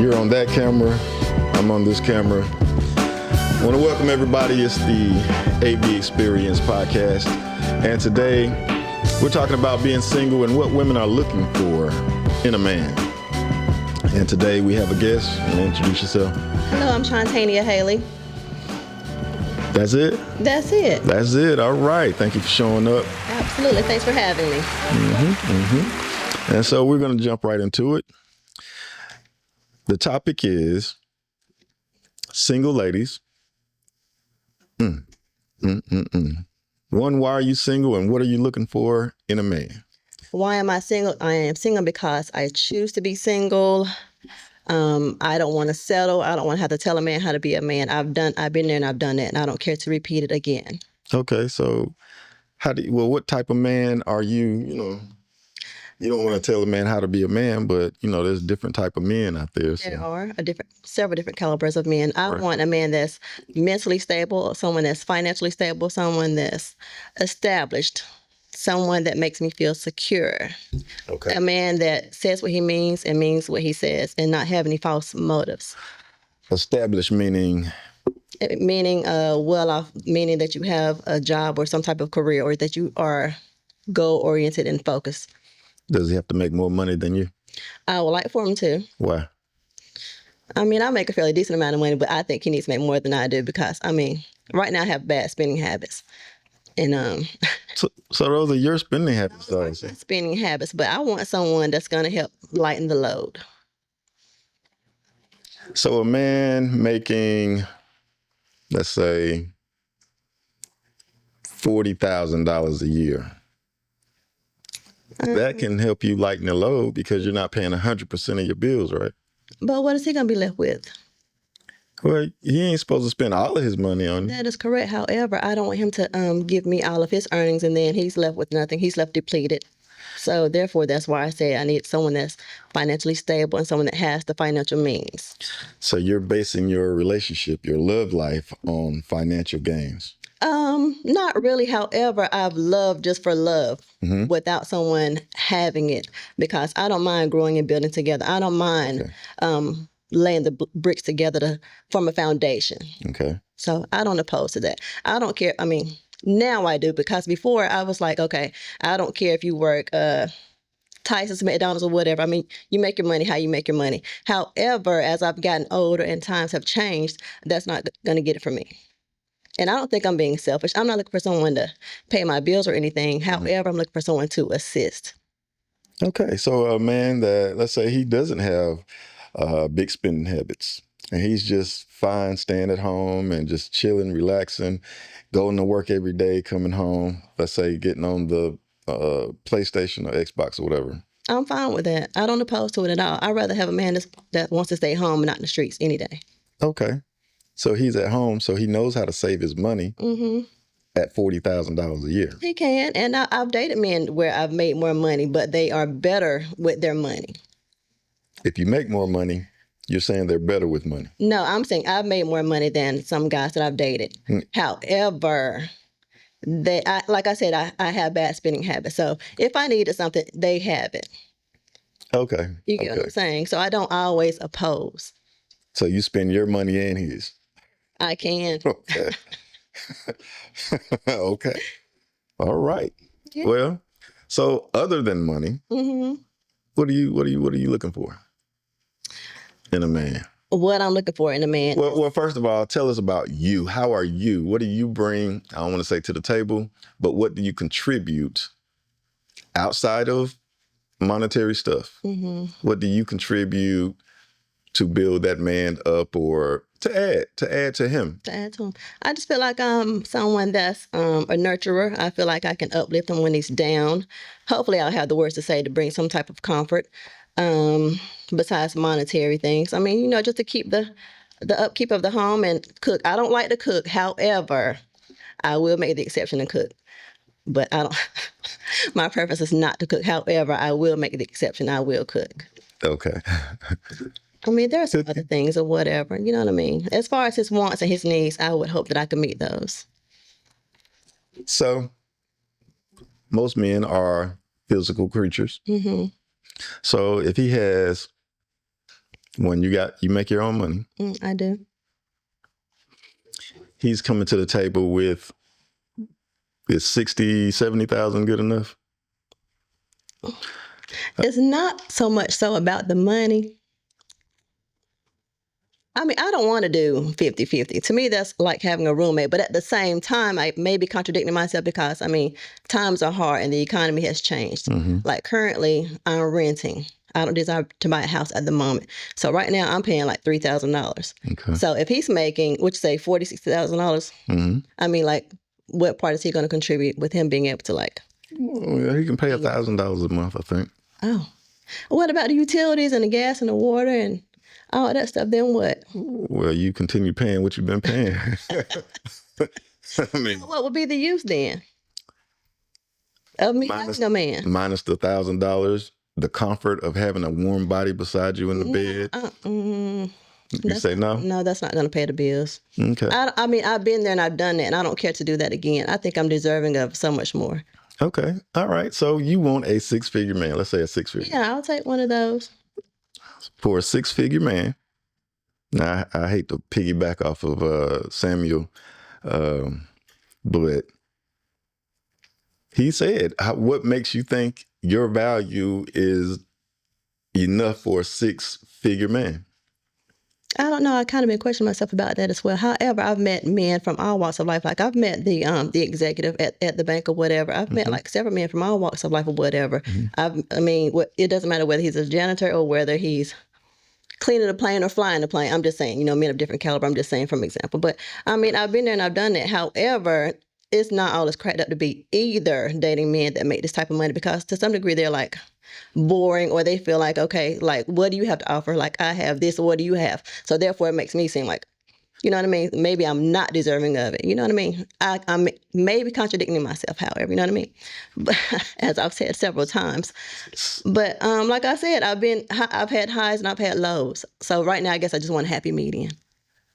You're on that camera. I'm on this camera. I want to welcome everybody. It's the AB Experience podcast. And today we're talking about being single and what women are looking for in a man. And today we have a guest. Introduce yourself. Hello, I'm Shontania Haley. That's it? That's it. That's it. All right. Thank you for showing up. Absolutely. Thanks for having me. And so we're going to jump right into it. The topic is single ladies. One, why are you single and what are you looking for in a man? Why am I single? I am single because I choose to be single. I don't want to settle. I don't want to have to tell a man how to be a man. I've been there and I've done that, and I don't care to repeat it again. Okay, so what type of man are you? You don't want to tell a man how to be a man, but there's different type of men out there. So. There are several different calibers of men. I want a man that's mentally stable, someone that's financially stable, someone that's established, someone that makes me feel secure. Okay. A man that says what he means and means what he says and not have any false motives. Established meaning? Meaning well off, meaning that you have a job or some type of career or that you are goal-oriented and focused. Does he have to make more money than you? I would like for him to. Why? I mean, I make a fairly decent amount of money, but I think he needs to make more than I do because, right now I have bad spending habits. And So those are your spending habits, though. Spending habits, but I want someone that's going to help lighten the load. So a man making, let's say, $40,000 a year, that can help you lighten the load because you're not paying 100% of your bills, right? But what is he going to be left with? Well, he ain't supposed to spend all of his money on you. That is correct. However, I don't want him to give me all of his earnings and then he's left with nothing. He's left depleted. So therefore, that's why I say I need someone that's financially stable and someone that has the financial means. So you're basing your relationship, your love life on financial gains? Not really. However, I've loved just for love without someone having it because I don't mind growing and building together. I don't mind laying the bricks together to form a foundation. Okay. So I don't oppose to that. I don't care. Now I do because before I was like, okay, I don't care if you work Tyson's, McDonald's, or whatever. You make your money how you make your money. However, as I've gotten older and times have changed, that's not going to get it for me. And I don't think I'm being selfish. I'm not looking for someone to pay my bills or anything. However, I'm looking for someone to assist. Okay. So a man that, let's say he doesn't have big spending habits and he's just fine staying at home and just chilling, relaxing, going to work every day, coming home, let's say getting on the PlayStation or Xbox or whatever. I'm fine with that. I don't oppose to it at all. I'd rather have a man that wants to stay home and not in the streets any day. Okay. So he's at home, so he knows how to save his money at $40,000 a year. He can. And I've dated men where I've made more money, but they are better with their money. If you make more money, you're saying they're better with money. No, I'm saying I've made more money than some guys that I've dated. However, like I said, I have bad spending habits. So if I needed something, they have it. Okay. You get what I'm saying? So I don't always oppose. So you spend your money and his? I can. Okay. Okay. All right. Yeah. Well, so other than money, what are you looking for in a man? What I'm looking for in a man. Well, first of all, tell us about you. How are you? What do you bring? I don't want to say to the table, but what do you contribute outside of monetary stuff? What do you contribute to build that man up or to add to him? To add to him. I just feel like I'm someone that's a nurturer. I feel like I can uplift him when he's down. Hopefully I'll have the words to say to bring some type of comfort besides monetary things. Just to keep the upkeep of the home and cook. I don't like to cook. However, I will make the exception and cook. But I don't. My preference is not to cook. However, I will make the exception. I will cook. Okay. There's some other things or whatever. You know what I mean? As far as his wants and his needs, I would hope that I can meet those. So most men are physical creatures. Mm-hmm. So if he has When you make your own money. I do. He's coming to the table with, is 60, 70,000 good enough? It's not so much so about the money. I mean, I don't want to do 50-50. To me, that's like having a roommate. But at the same time, I may be contradicting myself because, I mean, times are hard and the economy has changed. Like currently, I'm renting. I don't desire to buy a house at the moment. So right now, I'm paying like $3,000. Okay. So if he's making, would you say $40,000, $60,000? I mean, like, what part is he going to contribute with him being able to like? Well, he can pay $1,000 a month, I think. Oh, what about the utilities and the gas and the water and all that stuff? Then what? Well, you continue paying what you've been paying. I mean, What would be the use then of me having a man? Minus the $1,000, the comfort of having a warm body beside you in the bed. You say no? No, that's not going to pay the bills. Okay. I mean, I've been there and I've done that, and I don't care to do that again. I think I'm deserving of so much more. Okay. All right. So you want a 6-figure man. Let's say a 6-figure. Yeah, I'll take one of those. For a 6-figure man. Now, I hate to piggyback off of Samuel, but he said, what makes you think your value is enough for a 6-figure man? I don't know. I kind of been questioning myself about that as well. However, I've met men from all walks of life. Like I've met the executive at the bank or whatever. I've met like several men from all walks of life or whatever. It doesn't matter whether he's a janitor or whether he's cleaning a plane or flying a plane. I'm just saying, men of different caliber. I'm just saying from example. But I mean, I've been there and I've done that. However, it's not all it's cracked up to be either dating men that make this type of money, because to some degree they're like boring, or they feel like, okay, like what do you have to offer? Like I have this, or what do you have? So therefore it makes me seem like, you know what I mean? Maybe I'm not deserving of it. You know what I mean? I'm maybe contradicting myself, however, you know what I mean? But, as I've said several times. But like I said, I've had highs and I've had lows. So right now, I guess I just want a happy median,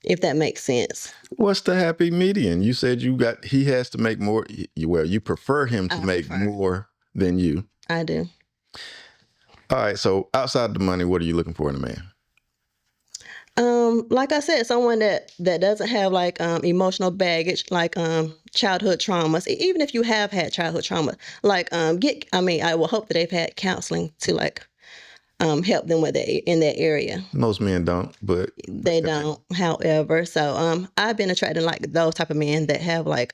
if that makes sense. What's the happy median? You said he has to make more. Well, you prefer him to make more than you. I do. All right. So outside the money, what are you looking for in a man? Like I said, someone that doesn't have like emotional baggage, like childhood traumas. Even if you have had childhood trauma, like I will hope that they've had counseling to like help them with that in that area. Most men don't, but they don't. However, so I've been attracted to like those type of men that have like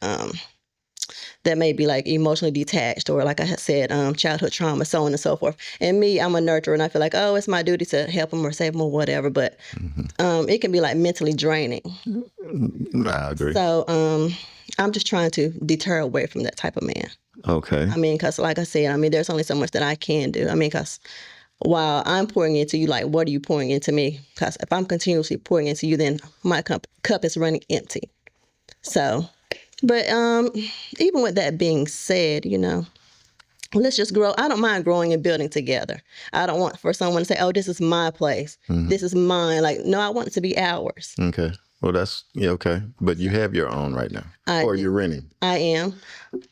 that may be like emotionally detached, or like I had said, childhood trauma, so on and so forth. And me, I'm a nurturer, and I feel like, oh, it's my duty to help them or save them or whatever. But it can be like mentally draining. I agree. So I'm just trying to deter away from that type of man. Okay. I mean, because like I said, there's only so much that I can do. Because while I'm pouring into you, like, what are you pouring into me? Because if I'm continuously pouring into you, then my cup is running empty. So... But even with that being said, let's just grow. I don't mind growing and building together. I don't want for someone to say, oh, this is my place. This is mine. Like, no, I want it to be ours. Okay. Well, okay. But you have your own right now. Or you're renting. I am.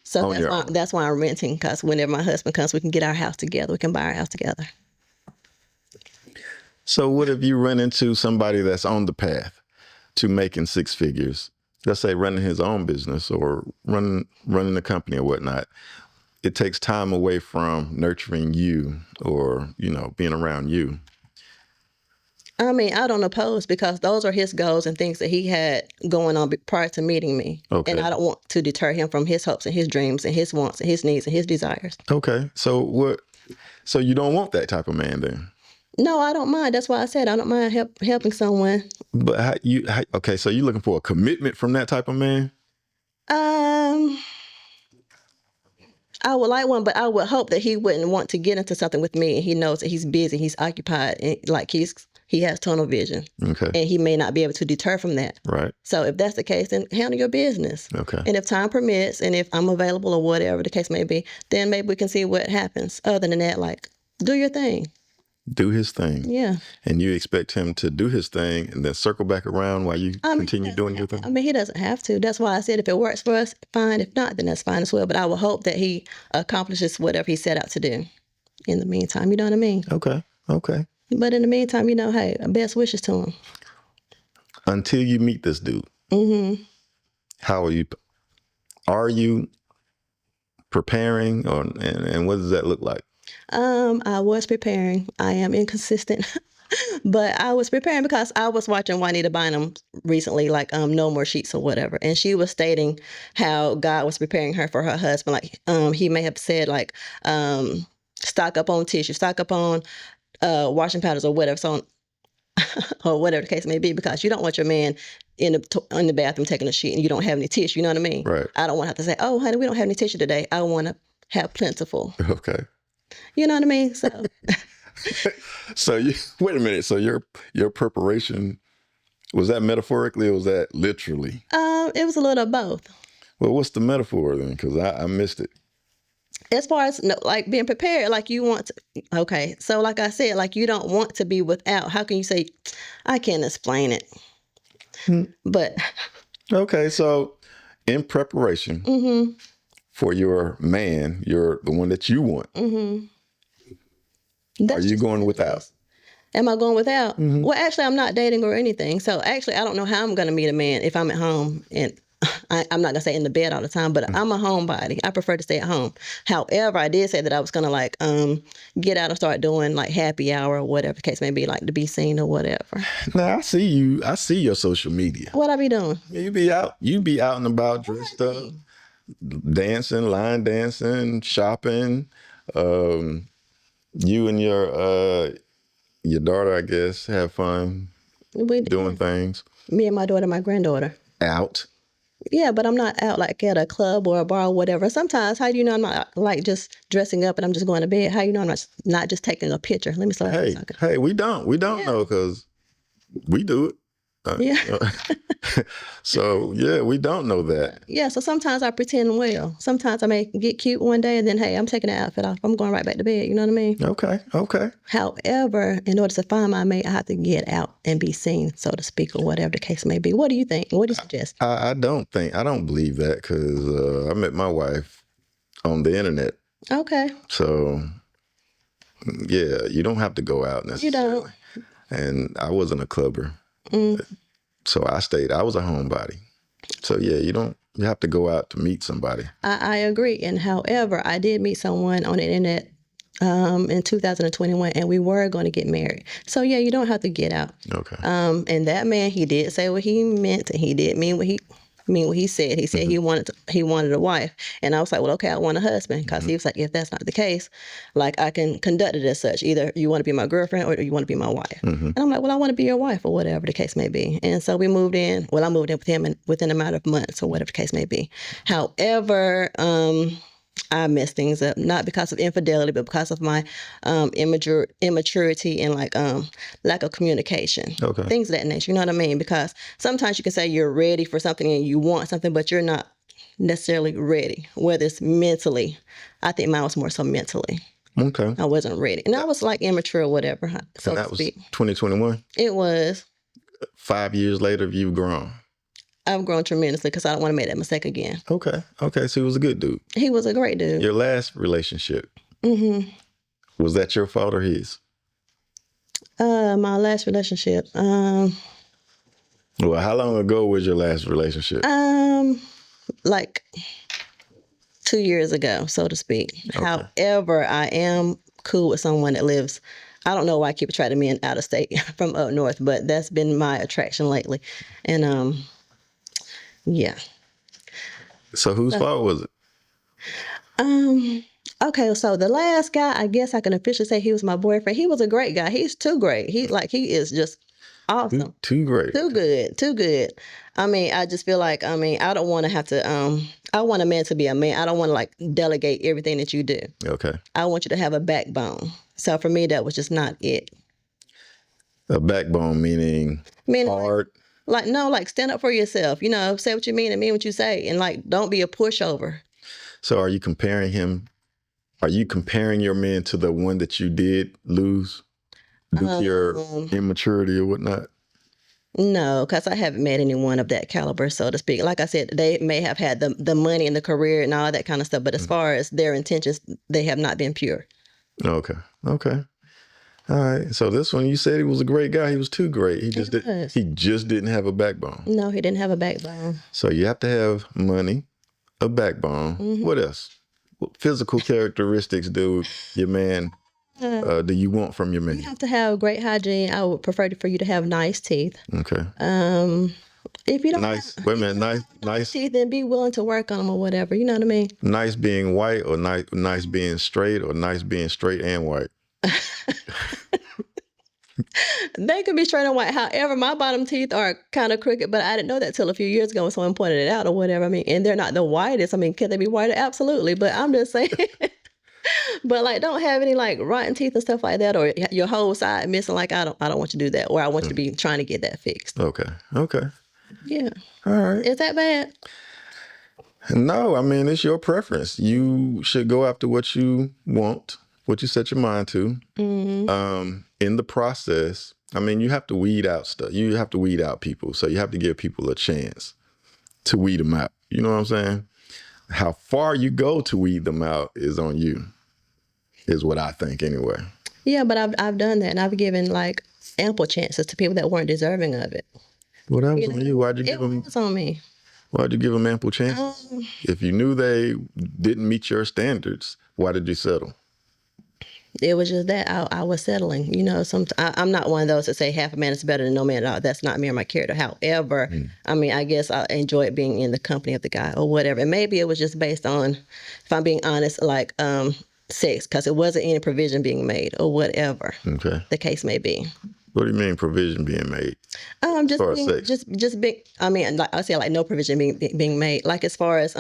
So that's why I'm renting, because whenever my husband comes, we can get our house together. We can buy our house together. So what if you run into somebody that's on the path to making 6 figures? Let's say running his own business or running a company or whatnot. It takes time away from nurturing you or, being around you. I don't oppose, because those are his goals and things that he had going on prior to meeting me. Okay. And I don't want to deter him from his hopes and his dreams and his wants and his needs and his desires. Okay. So you don't want that type of man then? No, I don't mind. That's why I said I don't mind helping someone. But okay, so you're looking for a commitment from that type of man? I would like one, but I would hope that he wouldn't want to get into something with me, and he knows that he's busy, he's occupied, and like he has tunnel vision. Okay. And he may not be able to deter from that. Right. So if that's the case, then handle your business. Okay. And if time permits, and if I'm available or whatever the case may be, then maybe we can see what happens. Other than that, like, do your thing. Do his thing. Yeah. And you expect him to do his thing and then circle back around while you continue doing your thing? He doesn't have to. That's why I said if it works for us, fine. If not, then that's fine as well. But I will hope that he accomplishes whatever he set out to do in the meantime. You know what I mean? Okay. But in the meantime, hey, best wishes to him. Until you meet this dude, how are you preparing, and what does that look like? I was preparing. I am inconsistent, but I was preparing because I was watching Juanita Bynum recently, like No More Sheets or whatever, and she was stating how God was preparing her for her husband. Like he may have said like stock up on tissue, stock up on washing powders or whatever, so or whatever the case may be, because you don't want your man in the bathroom taking a shit and you don't have any tissue. You know what I mean? Right. I don't want to have to say, "Oh, honey, we don't have any tissue today." I want to have plentiful. Okay. You know what I mean? So. So wait a minute. So your preparation, was that metaphorically or was that literally? It was a little of both. Well, what's the metaphor then? Because I missed it. As far as like being prepared, like you want to, okay. So like I said, like you don't want to be without. How can you say, I can't explain it? But Okay, so in preparation for your man, you're the one that you want. Are you going without? Am I going without? Well, actually, I'm not dating or anything. So actually, I don't know how I'm going to meet a man if I'm at home. And I'm not going to say in the bed all the time, but I'm a homebody. I prefer to stay at home. However, I did say that I was going to like get out and start doing like happy hour or whatever the case may be, like to be seen or whatever. Now I see you. I see your social media. What I be doing? You be out. You be out and about, dressed up, dancing, line dancing, shopping. You and your daughter, I guess, have fun doing things. Me and my daughter, my granddaughter. Out. Yeah, but I'm not out like at a club or a bar or whatever. Sometimes, how do you know I'm not like just dressing up and I'm just going to bed? How do you know I'm not just taking a picture? Let me start. Hey, we don't know because we do it. Yeah. So yeah, we don't know that. Yeah, so sometimes I pretend well. Sometimes I may get cute one day and then, hey, I'm taking the outfit off. I'm going right back to bed. You know what I mean? Okay. However, in order to find my mate, I have to get out and be seen, so to speak, or whatever the case may be. What do you think? What do you suggest? I don't believe that because I met my wife on the internet. Okay. So yeah, you don't have to go out necessarily. You don't. And I wasn't a clubber. So I was a homebody. So yeah, you have to go out to meet somebody. I agree. And however, I did meet someone on the internet in 2021 and we were going to get married. So yeah, you don't have to get out. Okay. And that man, he did say what he meant and he did mean what he said. He said he wanted a wife. And I was like, well, okay, I want a husband. Because he was like, if that's not the case, like I can conduct it as such. Either you want to be my girlfriend or you want to be my wife. And I'm like, well, I want to be your wife or whatever the case may be. And so we moved in. Well, I moved in with him within a matter of months or whatever the case may be. However, I messed things up, not because of infidelity, but because of my immaturity and like lack of communication. Okay. Things of that nature. You know what I mean? Because sometimes you can say you're ready for something and you want something, but you're not necessarily ready, whether it's mentally. I think mine was more so mentally. Okay. I wasn't ready. And I was like immature or whatever, so and that to was speak. 2021? It was. 5 years later, you've grown. I've grown tremendously because I don't want to make that mistake again. Okay. So he was a good dude. He was a great dude. Your last relationship, was that your fault or his? My last relationship. Well, how long ago was your last relationship? Like 2 years ago, so to speak. Okay. However, I am cool with someone that lives. I don't know why I keep attracting men out of state from up north, but that's been my attraction lately. And yeah. So whose fault was it? Okay, so the last guy, I guess I can officially say he was my boyfriend. He was a great guy. He's too great. He is just awesome. Too great. Too good. I mean, I just feel like, I don't want to have to, I want a man to be a man. I don't want to like delegate everything that you do. Okay. I want you to have a backbone. So for me, that was just not it. A backbone meaning hard? Like stand up for yourself. Say what you mean and mean what you say. And like, don't be a pushover. So are you comparing your man to the one that you did lose due to your immaturity or whatnot? No, because I haven't met anyone of that caliber, so to speak. Like I said, they may have had the money and the career and all that kind of stuff, but as far as their intentions, they have not been pure. Okay. All right. So this one, you said he was a great guy. He was too great. He just was. he just didn't have a backbone. No, he didn't have a backbone. So you have to have money, a backbone. What else? What physical characteristics do your man do you want from your man? You have to have great hygiene. I would prefer for you to have nice teeth. Okay. If you don't Nice. have, Wait a minute. Nice. teeth, then be willing to work on them or whatever. You know what I mean? Nice being white, or nice being straight, or nice being straight and white. They can be straight and white. However, my bottom teeth are kind of crooked, but I didn't know that till a few years ago when someone pointed it out or whatever. I mean, and they're not the whitest. I mean, can they be whiter? Absolutely. But I'm just saying. But like, don't have any like rotten teeth and stuff like that, or your whole side missing. Like, I don't want you to do that, or I want you to be trying to get that fixed. Okay. Okay. Yeah. All right. Is that bad? No, I mean, it's your preference. You should go after what you want, what you set your mind to. In the process, I mean, you have to weed out stuff. You have to weed out people. So you have to give people a chance to weed them out. You know what I'm saying? How far you go to weed them out is on you, is what I think anyway. Yeah, but I've done that, and I've given like ample chances to people that weren't deserving of it. What that was on you? Why'd you give them? It was on me. Why'd you give them ample chances? If you knew they didn't meet your standards, why did you settle? It was just that I was settling. You know, I'm not one of those that say half a man is better than no man at all. That's not me or my character. However, I mean, I guess I enjoyed being in the company of the guy or whatever. And maybe it was just based on, if I'm being honest, like sex, because it wasn't any provision being made or whatever the case may be. What do you mean provision being made? Just being, just big. I mean, like I say, like no provision being made. Like as far as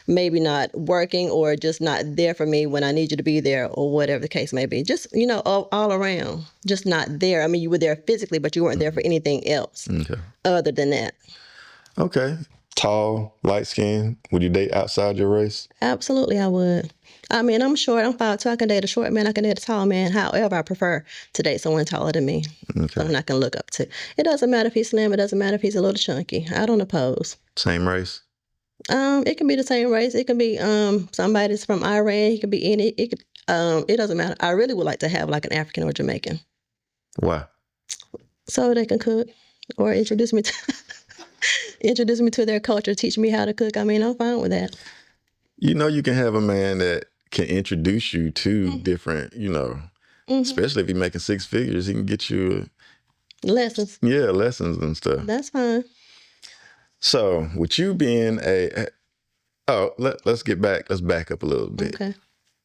maybe not working or just not there for me when I need you to be there or whatever the case may be. Just all around, just not there. I mean, you were there physically, but you weren't there for anything else other than that. Okay. Tall, light skin. Would you date outside your race? Absolutely, I would. I mean, I'm short. I'm 5'2". I can date a short man. I can date a tall man. However, I prefer to date someone taller than me. Someone I can look up to. It doesn't matter if he's slim. It doesn't matter if he's a little chunky. I don't oppose. Same race? It can be the same race. It can be somebody that's from Iran. He could be any. It could. It doesn't matter. I really would like to have like an African or Jamaican. Why? So they can cook or introduce me to their culture, teach me how to cook. I mean, I'm fine with that. You know, you can have a man that can introduce you to different, especially if he's making six figures, he can get you lessons. Yeah, lessons and stuff. That's fine. So with you being let's back up a little bit. Okay.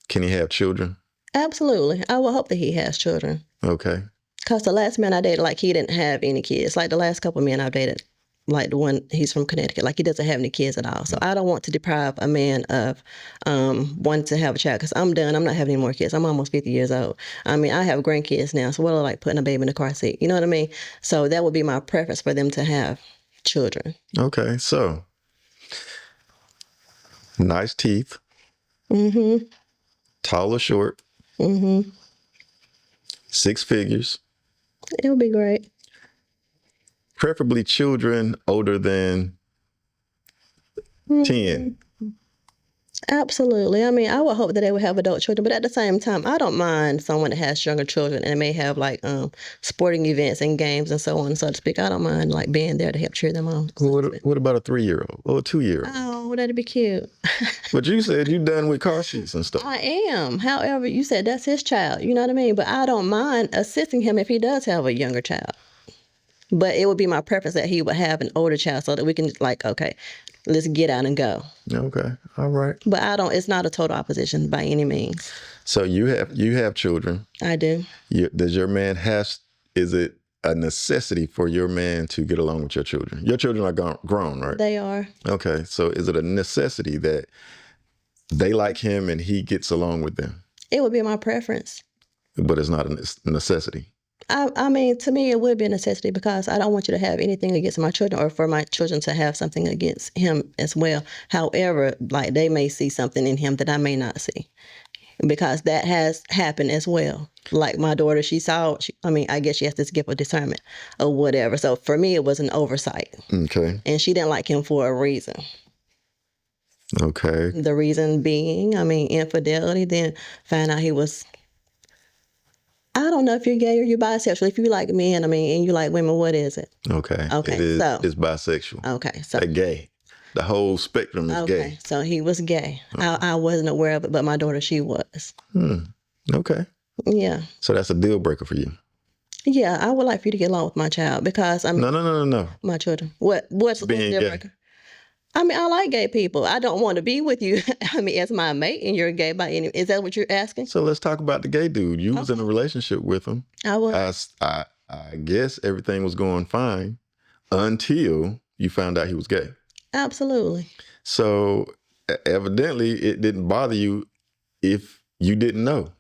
Can he have children? Absolutely. I would hope that he has children. Okay. Because the last man I dated, like, he didn't have any kids. Like the last couple of men I've dated, like the one, he's from Connecticut, like he doesn't have any kids at all. So I don't want to deprive a man of wanting to have a child, because I'm done. I'm not having any more kids. I'm almost 50 years old. I mean, I have grandkids now, so what do I like putting a baby in the car seat? You know what I mean? So that would be my preference for them to have children. Okay, so nice teeth. Tall or short. 6 figures. It would be great. Preferably children older than 10. Absolutely. I mean, I would hope that they would have adult children, but at the same time, I don't mind someone that has younger children and may have like sporting events and games and so on, so to speak. I don't mind like being there to help cheer them on. What about a 3-year-old or a 2-year-old? Oh, that'd be cute. But you said you done with car seats and stuff. I am. However, you said that's his child. You know what I mean? But I don't mind assisting him if he does have a younger child. But it would be my preference that he would have an older child so that we can like, okay, let's get out and go. Okay. All right. But it's not a total opposition by any means. So you have children. I do. Does your man is it a necessity for your man to get along with your children? Your children are grown, right? They are. Okay. So is it a necessity that they like him and he gets along with them? It would be my preference. But it's not a necessity. I mean, to me, it would be a necessity, because I don't want you to have anything against my children or for my children to have something against him as well. However, like they may see something in him that I may not see, because that has happened as well. Like my daughter, I guess she has this gift of discernment or whatever. So for me, it was an oversight. Okay. And she didn't like him for a reason. Okay. The reason being, I mean, infidelity, then found out he was I don't know if you're gay or you're bisexual. If you like men, and you like women, what is it? Okay. Okay, It is. so It's bisexual. okay, so They're gay. The whole spectrum is okay, gay. so he was gay. I wasn't aware of it, but my daughter, she was. Okay. Yeah, So that's a deal breaker for you. yeah. I would like for you to get along with my child because No. my children. What's Being deal gay. breaker? I like gay people. I don't want to be with you. As my mate, and you're gay by any. Is that what you're asking? So let's talk about the gay dude. You was in a relationship with him. I was. I guess everything was going fine until you found out he was gay. Absolutely. So evidently it didn't bother you if you didn't know.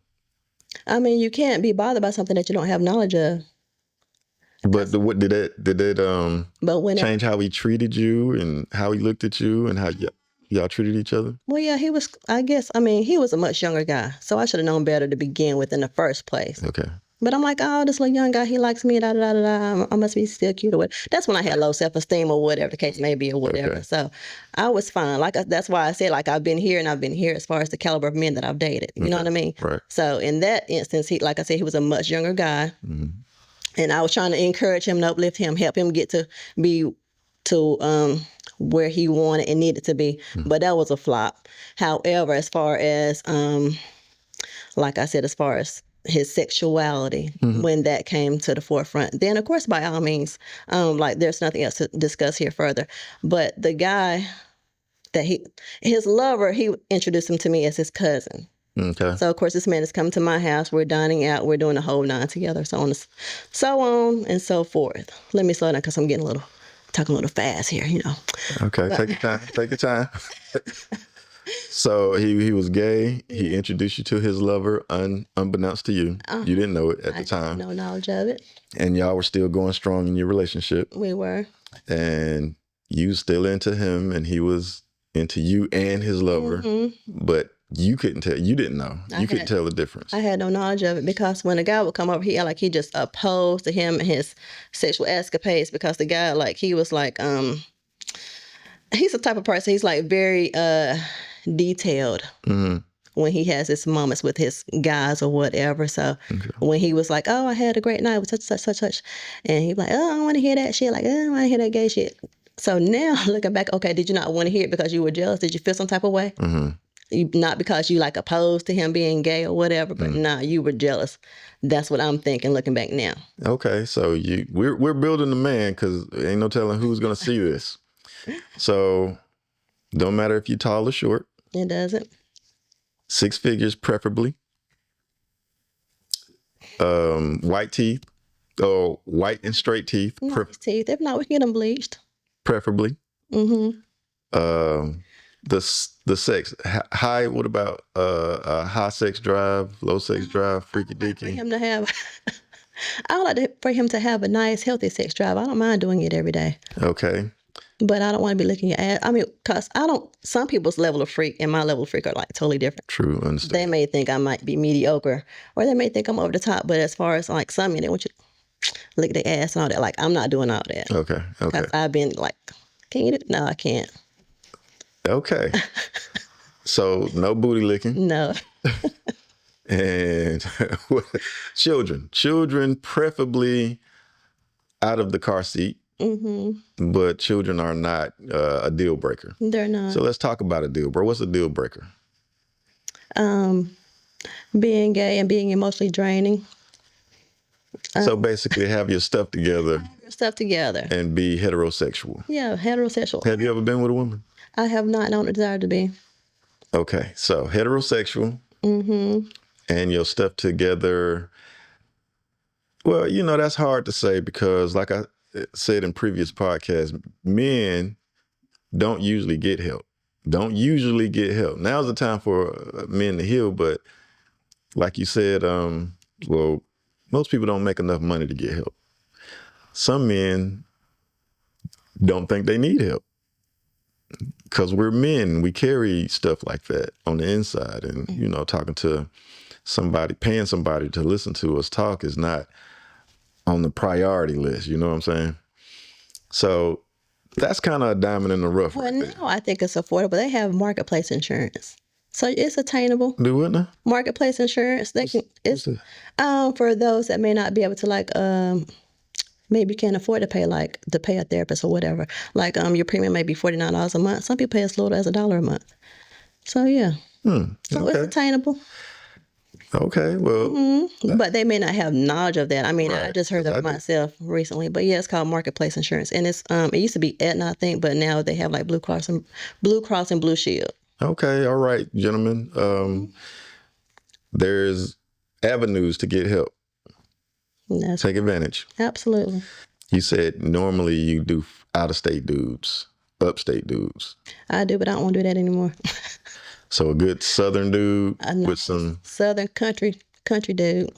You can't be bothered by something that you don't have knowledge of. But what did it But when change how he treated you and how he looked at you and how y'all treated each other? well, yeah, he was. I guess. He was a much younger guy, so I should have known better to begin with in the first place. Okay. But I'm like, oh, this little young guy, he likes me, da da da da. I must be still cute or what. That's when I had low self-esteem or whatever the case may be or whatever. Okay. So I was fine. That's why I said I've been here and I've been here as far as the caliber of men that I've dated. You know what I mean? Right. So in that instance, like I said, he was a much younger guy, and I was trying to encourage him, and uplift him, help him get to be to where he wanted and needed to be. But that was a flop. However, as far as like I said, as far as his sexuality, when that came to the forefront, then of course, by all means, there's nothing else to discuss here further. But the guy that his lover, he introduced him to me as his cousin. Okay. So of course, this man has come to my house. We're dining out. We're doing the whole nine together. So on and so forth. Let me slow down because I'm talking a little fast here. Okay. Take your time. Take your time. So he was gay. He introduced you to his lover unbeknownst to you. You didn't know it at the time. No knowledge of it. And y'all were still going strong in your relationship. We were. And you still into him and he was into you and his lover. But you couldn't tell. You didn't know. You couldn't tell the difference. I had no knowledge of it because when a guy would come over, he just opposed to him and his sexual escapades because the guy he was he's the type of person, he's very detailed when he has his moments with his guys or whatever. So when he was like, oh, I had a great night with such, and he'd be like, oh, I don't want to hear that shit. I don't want to hear that gay shit. So now looking back, okay, did you not want to hear it because you were jealous? Did you feel some type of way? Not because you opposed to him being gay or whatever, but you were jealous. That's what I'm thinking looking back now. Okay, so we're building the man because ain't no telling who's gonna see this. So don't matter if you're tall or short. It doesn't. 6 figures preferably. White teeth. Oh, white and straight teeth. Nice teeth. If not, we can get them bleached. Preferably. The sex high. What about high sex drive, low sex drive, freaky For deaky? him to have, I would like for him to have a nice, healthy sex drive. I don't mind doing it every day. Okay. But I don't want to be looking at. Because I don't. Some people's level of freak and my level of freak are totally different. True. Understand. They may think I might be mediocre, or they may think I'm over the top. But as far as some men, they want you to look at their ass and all that. I'm not doing all that. Okay. Okay. I've been can you do? No, I can't. Okay. So no booty licking. No. And children preferably out of the car seat. But children are not a deal breaker. They're not. So let's talk about a deal breaker. What's a deal breaker? Being gay and being emotionally draining. So basically have your stuff together Stuff together. and be heterosexual. Yeah, heterosexual. Have you ever been with a woman? I have not. I don't desire to be. Okay, so heterosexual and your stuff together. Well, that's hard to say because like I said in previous podcasts, men don't usually get help. Now's the time for men to heal, but like you said, most people don't make enough money to get help. Some men don't think they need help because we're men. We carry stuff like that on the inside, and talking to somebody, paying somebody to listen to us talk is not on the priority list. You know what I'm saying? So that's kind of a diamond in the rough. Well, right there. now I think it's affordable. They have marketplace insurance. So it's attainable. Do what now? Marketplace insurance. It's for those that may not be able to maybe can't afford to pay a therapist or whatever. Like your premium may be $49 a month. Some people pay as little as $1 a month. So yeah. So it's attainable. Okay, well. But they may not have knowledge of that. I mean, I Right, just heard of it myself recently. But yeah, it's called Marketplace Insurance, and it's it used to be Aetna, I think, but now they have like Blue Cross and Blue Shield. Okay, all right, gentlemen. There's avenues to get help. Take advantage. Absolutely. You said normally you do out-of-state dudes, upstate dudes. I do, but I don't want to do that anymore. So a good Southern dude with some Southern country dude.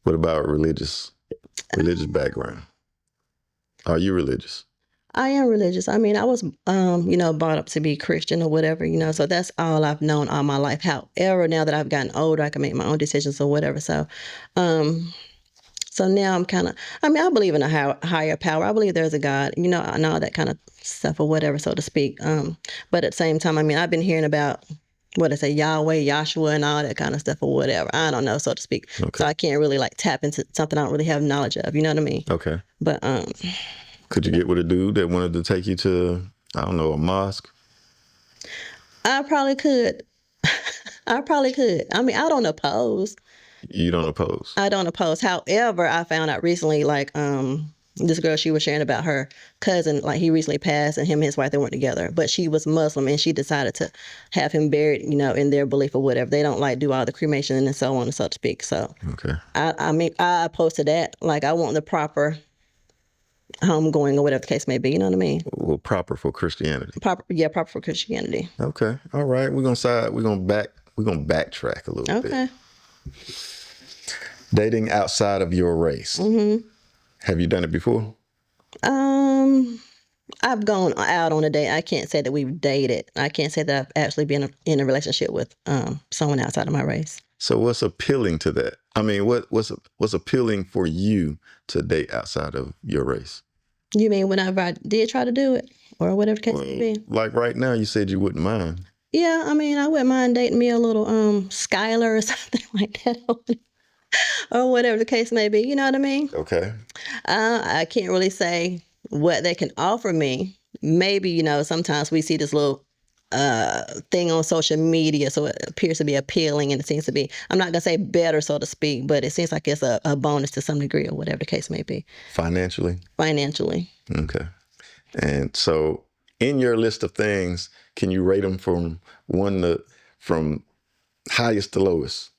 What about religious background? Are you religious? I am religious. I mean, I was, brought up to be Christian or whatever, so that's all I've known all my life. However, now that I've gotten older, I can make my own decisions or whatever. So, so now I'm kind of, I believe in a higher power. I believe there's a God, and all that kind of stuff or whatever, so to speak. But at the same time, I've been hearing about Yahweh, Yahshua, and all that kind of stuff or whatever. I don't know, so to speak. Okay. So I can't really tap into something I don't really have knowledge of. You know what I mean? Okay. But could you get with a dude that wanted to take you to, I don't know, a mosque? I probably could. I don't oppose. You don't oppose? I don't oppose. However, I found out recently, this girl, she was sharing about her cousin, he recently passed, and him and his wife, they weren't together, but she was Muslim, and she decided to have him buried, in their belief or whatever. They don't do all the cremation and so on and so to speak. So, okay. I oppose to that. I want the proper homegoing or whatever the case may be. You know what I mean? Well, proper for Christianity. Proper for Christianity. Okay. All right. We're gonna backtrack a little bit. Okay. Dating outside of your race. Mm-hmm. Have you done it before? I've gone out on a date. I can't say that we've dated. I can't say that I've actually been in a relationship with someone outside of my race. So what's appealing to that? What's appealing for you to date outside of your race? You mean whenever I did try to do it, or whatever the case may be? Like right now, you said you wouldn't mind. Yeah, I wouldn't mind dating me a little Skylar or something like that. Or whatever the case may be, you know what I mean? Okay. I can't really say what they can offer me. Maybe, sometimes we see this little thing on social media, so it appears to be appealing, and it seems to be, I'm not going to say better, so to speak, but it seems like it's a bonus to some degree, or whatever the case may be. Financially? Financially. Okay. And so in your list of things, can you rate them from highest to lowest?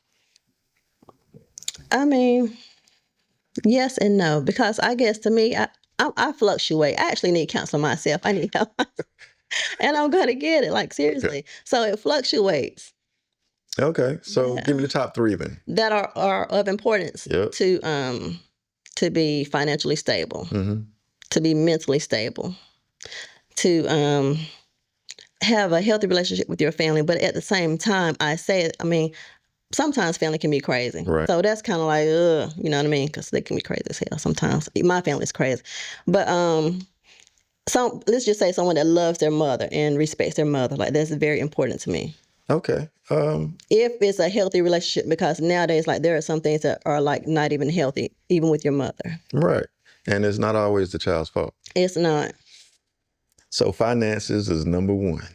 Yes and no, because I guess to me, I fluctuate. I actually need counseling myself. I need help. And I'm going to get it, seriously. Okay. So it fluctuates. Okay. So give me the top three then. That are of importance. Yep. To be financially stable, mm-hmm. to be mentally stable, to have a healthy relationship with your family. But at the same time, sometimes family can be crazy. Right. So that's kind of you know what I mean? Because they can be crazy as hell sometimes. My family's crazy. But let's just say someone that loves their mother and respects their mother. That's very important to me. Okay. If it's a healthy relationship, because nowadays, there are some things that are not even healthy, even with your mother. Right. And it's not always the child's fault. It's not. So finances is number one.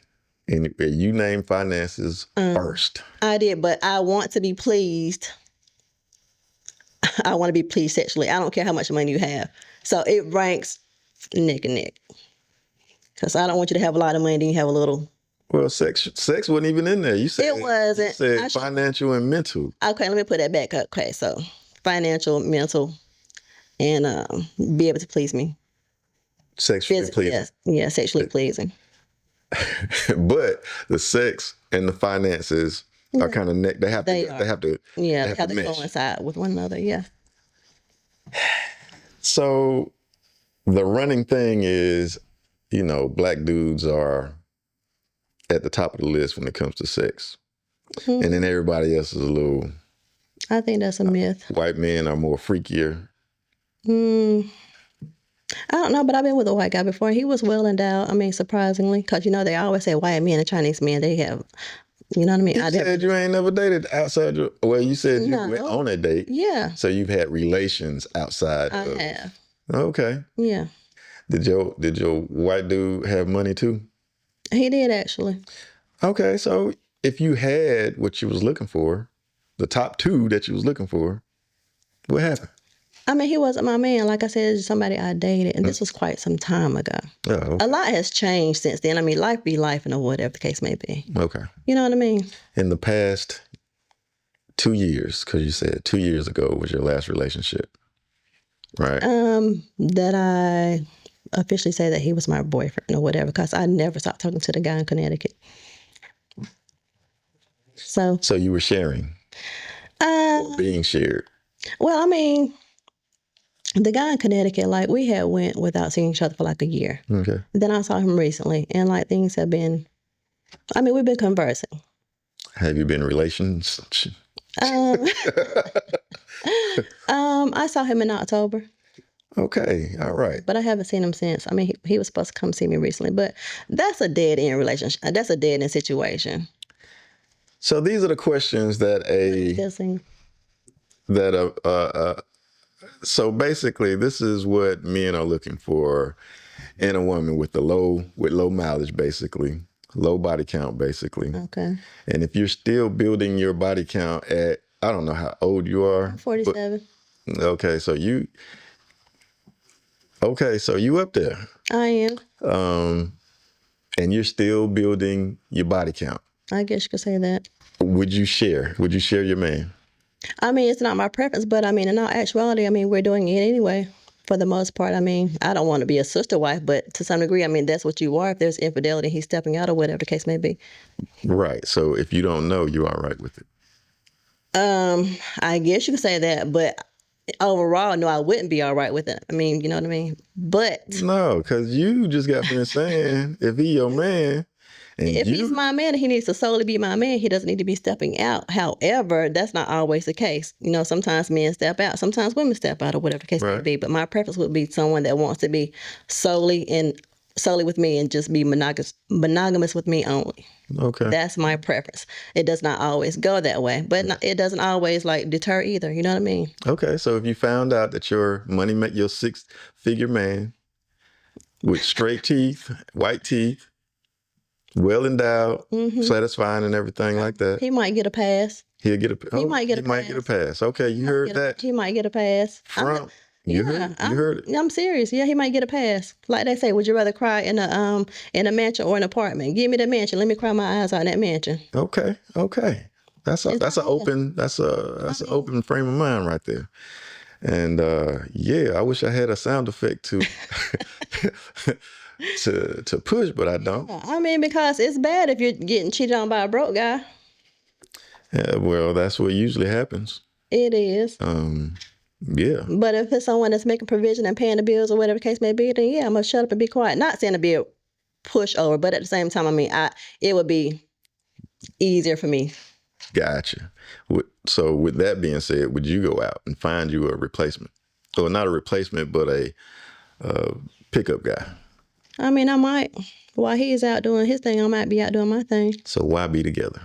And you named finances first. I did, but I want to be pleased. I want to be pleased sexually. I don't care how much money you have. So it ranks neck and neck. Because I don't want you to have a lot of money and you have a little. Well, sex wasn't even in there. You said it wasn't. You said financial and mental. Okay, let me put that back up. Okay, so financial, mental, and be able to please me. Sexually pleasing. Yes, yeah, sexually pleasing. But the sex and the finances are kind of neck. They have to coincide with one another. Yeah. So the running thing is, black dudes are at the top of the list when it comes to sex, mm-hmm. and then everybody else is a little. I think that's a myth. White men are more freakier. I don't know, but I've been with a white guy before. He was well endowed. Surprisingly, because they always say white men and Chinese men, they have You know what I mean? You said you ain't never dated outside your. Well, you said you went on a date. Yeah, So you've had relations outside I of. have. Okay. Yeah, Did your white dude have money too? he did actually. Okay, so if you had what you was looking for, the top two that you was looking for, what happened? I mean, he wasn't my man. Like I said, it's somebody I dated, and this was quite some time ago. Oh, okay. A lot has changed since then. I mean, life be life, and whatever the case may be. Okay. You know what I mean? In the past 2 years, because you said 2 years ago was your last relationship, right? That I officially say that he was my boyfriend or whatever, because I never stopped talking to the guy in Connecticut. So you were sharing, being shared. well, I mean, the guy in Connecticut, like we had went without seeing each other for like a year. Okay. Then I saw him recently, and like things have been. I mean, we've been conversing. Have you been in relations? I saw him in October. Okay, all right. But I haven't seen him since. I mean, he was supposed to come see me recently, but that's a dead end relationship. That's a dead end situation. So these are the questions that so basically this is what men are looking for in a woman with low mileage, basically, low body count, basically. Okay. And if you're still building your body count at, I don't know how old you are. 47. Okay, so you up there. I am. And you're still building your body count. I guess you could say that. Would you share your man? I mean, it's not my preference, but I mean, in all actuality, I mean, we're doing it anyway. For the most part, I mean, I don't want to be a sister wife, but to some degree, I mean, that's what you are. If there's infidelity, he's stepping out or whatever the case may be. Right. So if you don't know, you're all right with it. I guess you could say that, but overall, no, I wouldn't be all right with it. I mean, you know what I mean? But no, because you just got finished saying if he your man, and if he's my man, he needs to solely be my man. He doesn't need to be stepping out. However, that's not always the case. You know, sometimes men step out, sometimes women step out, or whatever the case may be. But my preference would be someone that wants to be solely with me and just be monogamous with me only. Okay. That's my preference. It does not always go that way, but it doesn't always like deter either. You know what I mean? Okay. So if you found out that your your 6-figure man with straight teeth, white teeth, well endowed, satisfying and everything like that, he might get a pass. He'll get a. He might get a pass. Okay, you heard that. He might get a pass. You heard it. I'm serious. Yeah, he might get a pass. Like they say, would you rather cry in a mansion or an apartment? Give me the mansion. Let me cry my eyes out in that mansion. Okay. That's an open frame of mind right there. And yeah, I wish I had a sound effect to to push, but I don't. I mean, because it's bad if you're getting cheated on by a broke guy. Yeah, well, that's what usually happens. It is. Yeah. But if it's someone that's making provision and paying the bills or whatever the case may be, then yeah, I'm gonna shut up and be quiet. Not saying to be a pushover, but at the same time, I mean, it would be easier for me. Gotcha. So with that being said, would you go out and find you a replacement? Or not a replacement, but a pickup guy? I mean, I might. While he's out doing his thing, I might be out doing my thing. So why be together?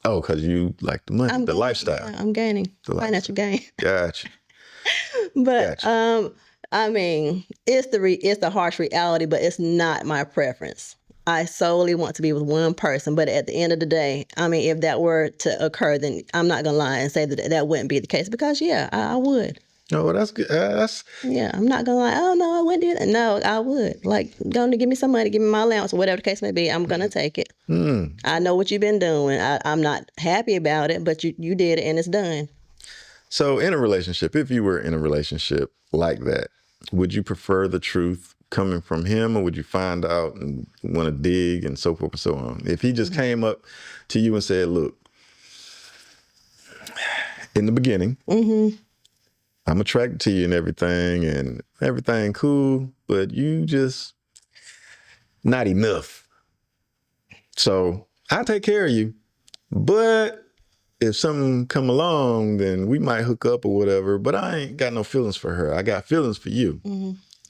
Oh, because you like the money, lifestyle. Yeah, I'm gaining. Financial gain. Gotcha. But I mean, it's the harsh reality, but it's not my preference. I solely want to be with one person, but at the end of the day, I mean, if that were to occur, then I'm not gonna lie and say that wouldn't be the case, because yeah, I would. Oh, well, that's good. Yeah, I'm not gonna lie. Oh no, I wouldn't do that. No, I would. Like, going to give me some money, give me my allowance, or whatever the case may be. I'm gonna take it. I know what you've been doing. I'm not happy about it, but you did it and it's done. So in a relationship, if you were in a relationship like that, would you prefer the truth coming from him, or would you find out and want to dig and so forth and so on? If he just came up to you and said, look, in the beginning, I'm attracted to you and everything cool, but you just not enough. So I'll take care of you, but if something come along, then we might hook up or whatever, but I ain't got no feelings for her. I got feelings for you.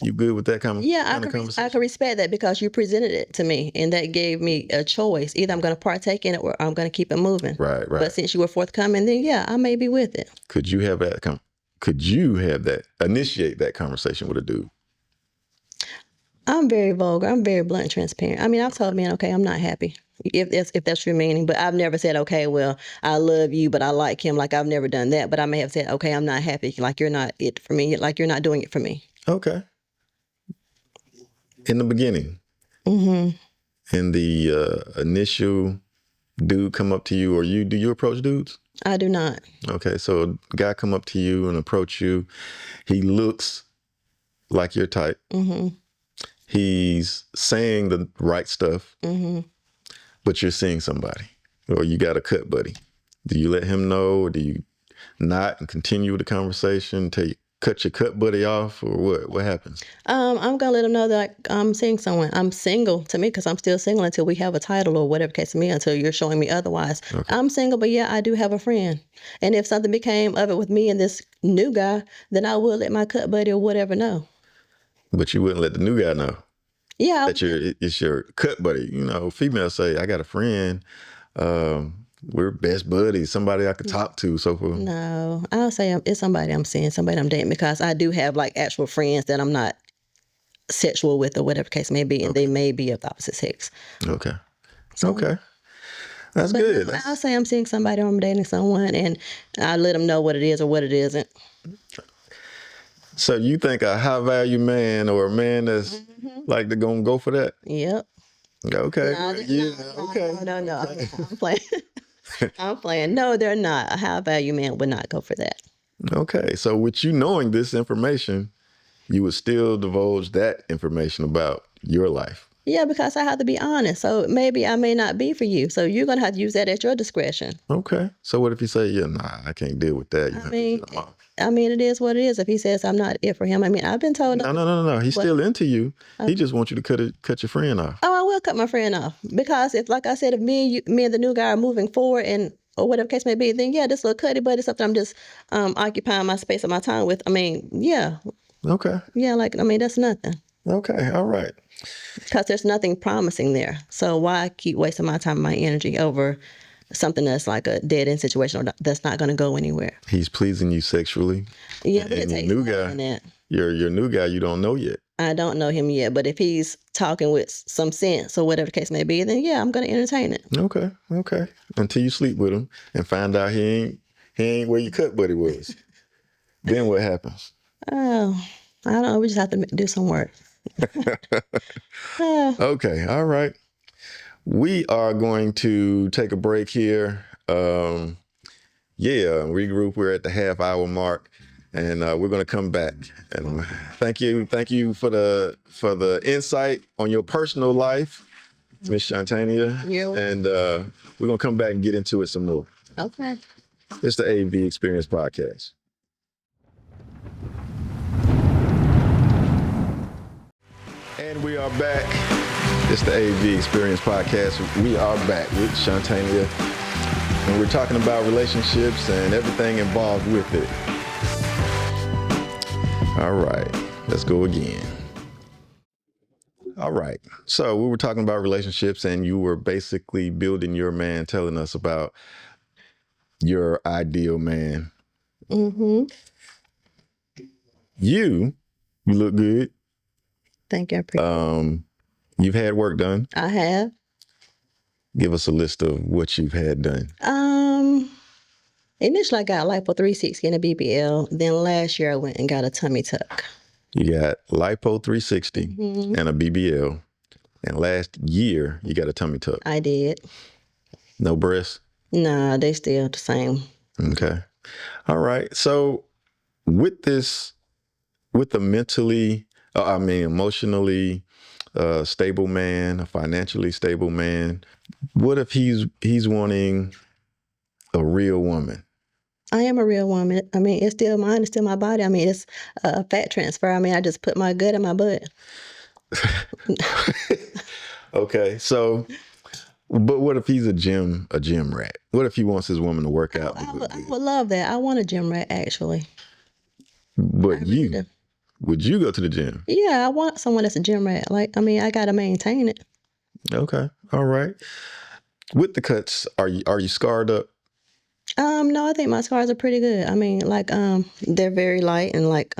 You good with that kind of Yeah, I conversation? can respect that because you presented it to me, and that gave me a choice. Either I'm going to partake in it or I'm going to keep it moving. Right, right. But since you were forthcoming, then yeah, I may be with it. Could you have that? Initiate that conversation with a dude? I'm very vulgar. I'm very blunt and transparent. I mean, I've told a man, okay, I'm not happy. If that's your meaning, but I've never said, okay, well, I love you, but I like him. Like I've never done that. But I may have said, okay, I'm not happy. Like you're not it for me. Like you're not doing it for me. Okay. In the beginning, Mm-hmm. in the initial dude come up to you, or do you approach dudes? I do not. Okay, so a guy come up to you and approach you. He looks like your type. Mm-hmm. He's saying the right stuff, Mm-hmm. but you're seeing somebody, or you got a cut buddy. Do you let him know, or do you not and continue the conversation till you cut your cut buddy off, or what? What happens? I'm gonna let him know that I'm seeing someone. I'm single to me because I'm still single until we have a title or whatever case of me. Until you're showing me otherwise, Okay. I'm single. But yeah, I do have a friend, and if something became of it with me and this new guy, then I will let my cut buddy or whatever know. But you wouldn't let the new guy know Yeah, that it's your cut buddy. You know, females say, "I got a friend. We're best buddies. Somebody I could talk to." So forth. no, I'll say it's somebody I'm seeing, somebody I'm dating because I do have like actual friends that I'm not sexual with or whatever case may be, and they may be of the opposite sex. Okay. So, Okay. That's but good. no, I'll say I'm seeing somebody or I'm dating someone, and I let them know what it is or what it isn't. So you think a high value man or a man that's like they're gonna go for that? Yep. Okay. No, Okay. no. I'm playing. I'm playing. No, they're not. A high value man would not go for that. Okay. So with you knowing this information, you would still divulge that information about your life. Yeah, because I have to be honest. So maybe I may not be for you. So you're gonna have to use that at your discretion. Okay. So what if he say, "Yeah, nah, I can't deal with that." You have to cut him off. I mean, it is what it is. If he says I'm not it for him, I mean, I've been told. No. He's still into you. He just wants you to cut your friend off. Oh, I will cut my friend off because if, like I said, if me and the new guy are moving forward and or whatever case may be, then yeah, this little cutty buddy is something I'm just occupying my space and my time with. I mean, yeah, Okay. like I mean, that's nothing Okay. All right. because there's nothing promising there. So why keep wasting my time and my energy over something that's like a dead end situation or that's not going to go anywhere? He's pleasing you sexually. Yeah, but it And your takes new more guy, than that. your new guy, you don't know yet. I don't know him yet, but if he's talking with some sense or whatever the case may be, then yeah, I'm going to entertain it. Okay. Okay. Until you sleep with him and find out he ain't where your cut buddy was. Then what happens? Oh, I don't know. We just have to do some work. Okay. All right. We are going to take a break here. Regroup. We're at the half hour mark, and we're going to come back. And thank you for the insight on your personal life, Miss Shontania. And we're going to come back and get into it some more. Okay. It's the AV Experience Podcast. And we are back. It's the AV Experience Podcast. We are back with Shontania. And we're talking about relationships and everything involved with it. All right, let's go again. All right, so we were talking about relationships and you were basically building your man, telling us about your ideal man. Mm-hmm. You look good. Thank you. I appreciate You've had work done. I have. Give us a list of what you've had done. Initially I got lipo 360 and a BBL. Then last year I went and got a tummy tuck. You got lipo 360 and a BBL. And last year you got a tummy tuck. I did. No breasts? Nah, they still the same. Okay. All right. So with a emotionally stable man, a financially stable man, what if he's wanting a real woman? I am a real woman. I mean, it's still mine. It's still my body. I mean, it's a fat transfer. I mean, I just put my gut in my butt. Okay. So, but what if he's a gym rat? What if he wants his woman to work out? I would love that. I want a gym rat, actually. But you, Would you go to the gym? Yeah, I want someone that's a gym rat. Like, I mean, I gotta maintain it. Okay. All right. With the cuts, are you scarred up? No, I think my scars are pretty good. I mean, like, they're very light and like,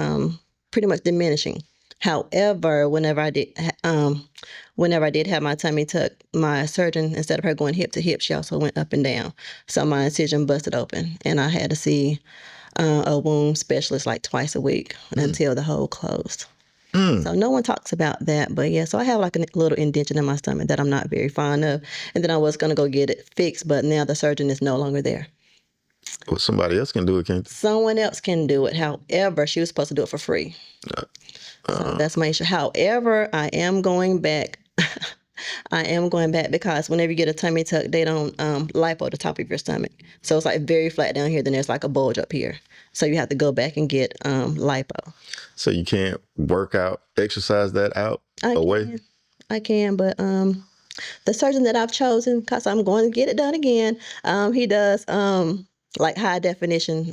pretty much diminishing. However, whenever I did have my tummy tuck, my surgeon, instead of her going hip to hip, she also went up and down. So my incision busted open, and I had to see a wound specialist like twice a week until the hole closed. So no one talks about that, but yeah. So I have like a little indentation in my stomach that I'm not very fond of, and then I was gonna go get it fixed, but now the surgeon is no longer there. Well, somebody else can do it, can't they? Someone else can do it. However, she was supposed to do it for free. So that's my issue. However, I am going back. I am going back because whenever you get a tummy tuck, they don't lipo the top of your stomach. So it's like very flat down here. Then there's like a bulge up here. So you have to go back and get lipo. So you can't work out, exercise that out away? I can, but the surgeon that I've chosen, because I'm going to get it done again, he does like high definition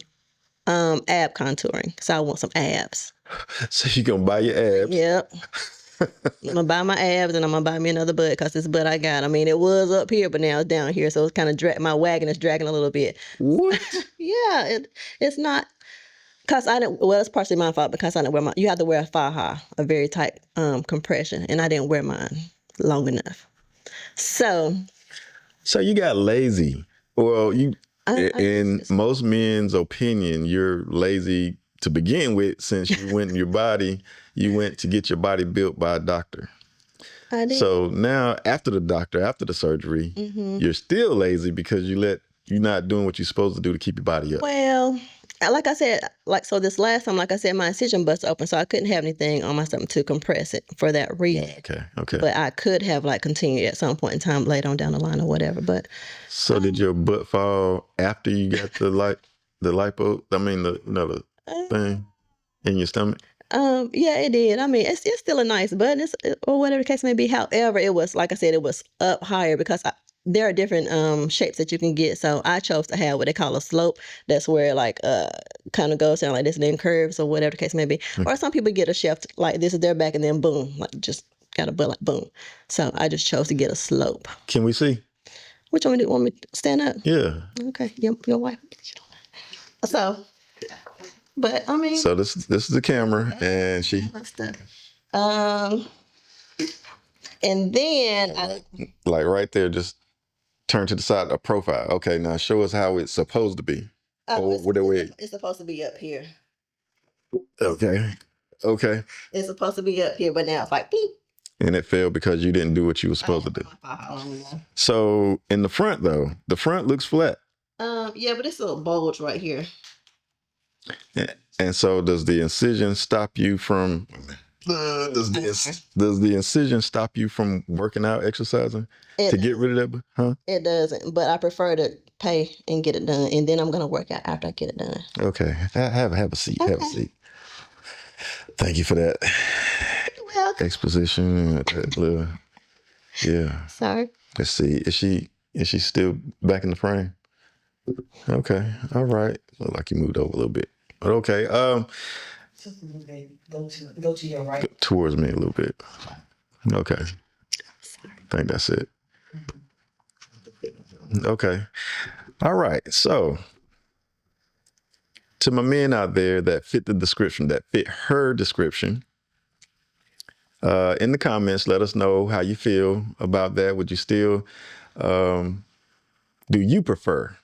ab contouring. So I want some abs. So you gonna buy your abs? Yep. I'm gonna buy my abs and I'm gonna buy me another butt because this butt I got. I mean, it was up here, but now it's down here, so it's kind of my wagon is dragging a little bit. What? Yeah, it's not because I didn't. Well, it's partially my fault because I didn't wear my. You have to wear a faja, a very tight compression, and I didn't wear mine long enough. So you got lazy. Well, in just- most men's opinion, you're lazy to begin with, since you went in your body, you went to get your body built by a doctor. I did. So now after the surgery, you're still lazy because you're not doing what you're supposed to do to keep your body up. Well, like I said, so this last time, like I said, my incision busted open, so I couldn't have anything on my stomach to compress it for that reason. Okay. But I could have like continued at some point in time later on down the line or whatever. But So did your butt fall after you got the lipo? I mean, the thing in your stomach? yeah, it did. I mean, it's still a nice butt, or whatever the case may be. However, it was, like I said, it was up higher because there are different shapes that you can get. So I chose to have what they call a slope. That's where it like kind of goes down like this and then curves or whatever the case may be. Or some people get a shaft like this is their back and then boom, like just got a butt like boom. So I just chose to get a slope. Can we see? Which one do you want me to stand up? Yeah. Okay, your wife. So, but I mean. So this is the camera, and she and then like right there, just turn to the side of profile. Okay, now show us how it's supposed to be. it's supposed to be up here. Okay. It's supposed to be up here, but now it's like beep. And it failed because you didn't do what you were supposed to do. So in the front though, the front looks flat. Yeah, but it's a little bulge right here. And so does the incision stop you from does the incision stop you from working out, exercising to get rid of that? Huh? It doesn't, but I prefer to pay and get it done, and then I'm gonna work out after I get it done. Okay, have a seat. Okay. Have a seat. Thank you for that. You're welcome. Exposition. Yeah. Sorry. Let's see. Is she still back in the frame? Okay. All right. Look like you moved over a little bit. But okay. Go to your right. Towards me a little bit. Okay. I think that's it. Okay. All right. So to my men out there that fit the description, that fit her description, in the comments, let us know how you feel about that. Would you still, do you prefer